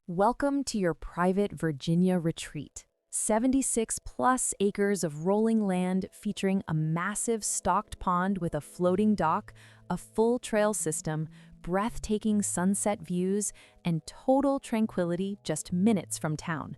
Welcome to your private Virginia retreat. 76 plus acres of rolling land featuring a massive stocked pond with a floating dock, a full trail system, breathtaking sunset views, and total tranquility just minutes from town.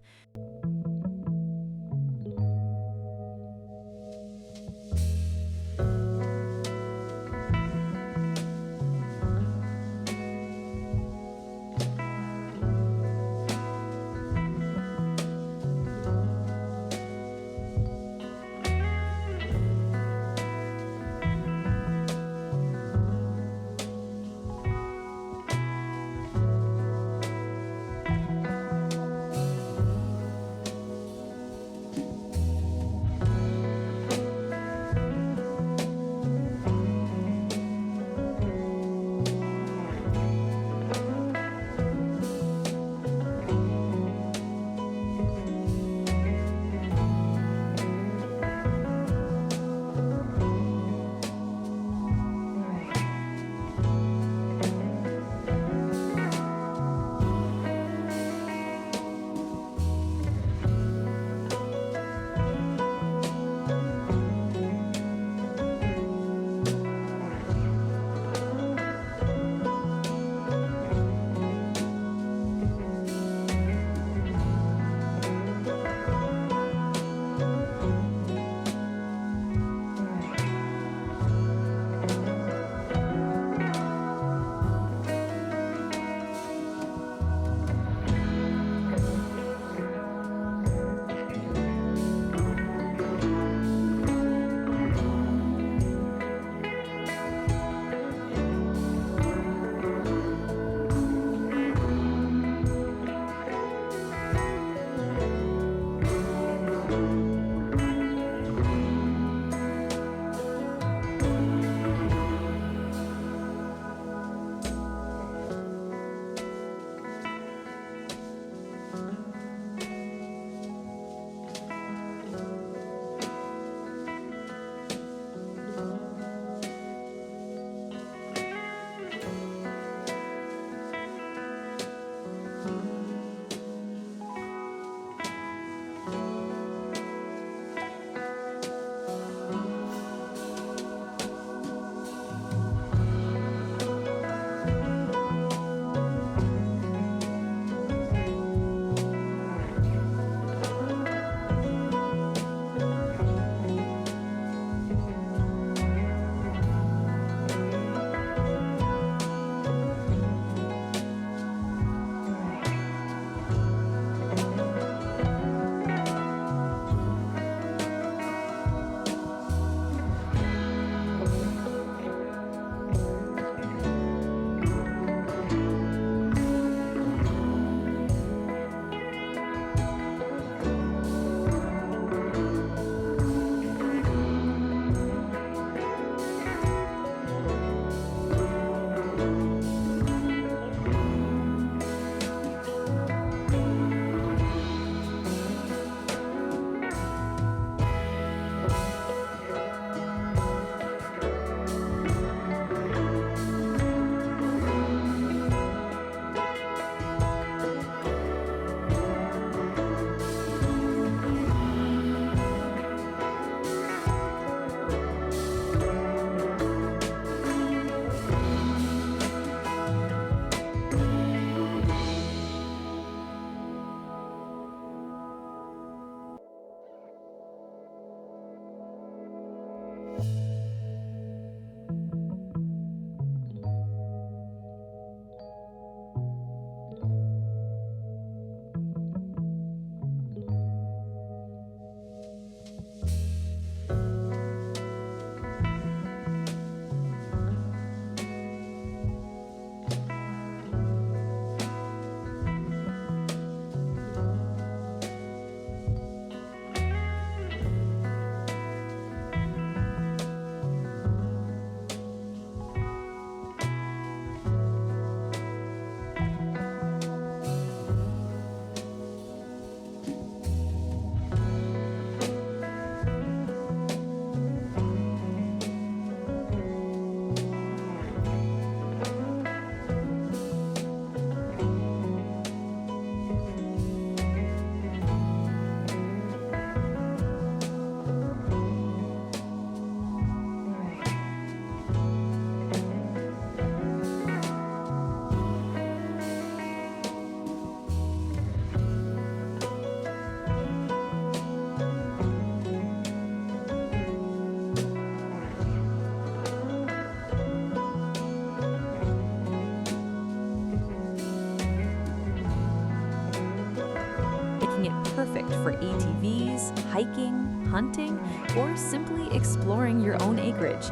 perfect for ATVs, hiking, hunting, or simply exploring your own acreage.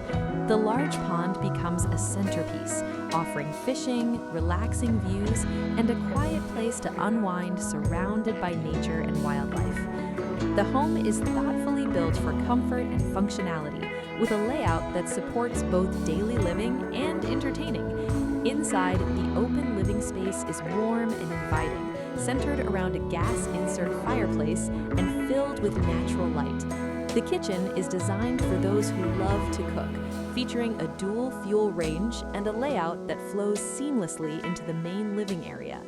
The large pond becomes a centerpiece, offering fishing, relaxing views, and a quiet place to unwind surrounded by nature and wildlife. The home is thoughtfully built for comfort and functionality, with a layout that supports both daily living and entertaining. Inside, the open living space is warm and inviting, centered around a gas insert fireplace and filled with natural light. The kitchen is designed for those who love to cook, featuring a dual fuel range and a layout that flows seamlessly into the main living area.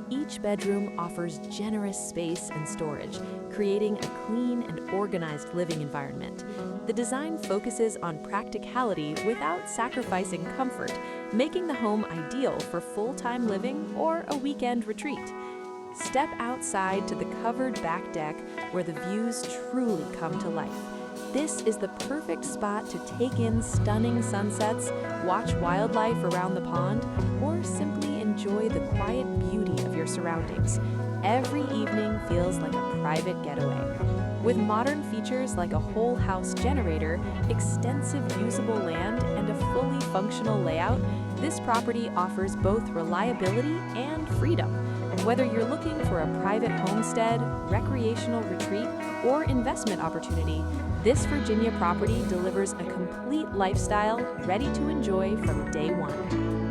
Each bedroom offers generous space and storage, creating a clean and organized living environment. The design focuses on practicality without sacrificing comfort, making the home ideal for full-time living or a weekend retreat. Step outside to the covered back deck where the views truly come to life. This is the perfect spot to take in stunning sunsets, watch wildlife around the pond, or simply enjoy the quiet beauty of your surroundings. Every evening feels like a private getaway. With modern features like a whole house generator, extensive usable land, and a fully functional layout, this property offers both reliability and freedom. Whether you're looking for a private homestead, recreational retreat, or investment opportunity, this Virginia property delivers a complete lifestyle ready to enjoy from day one.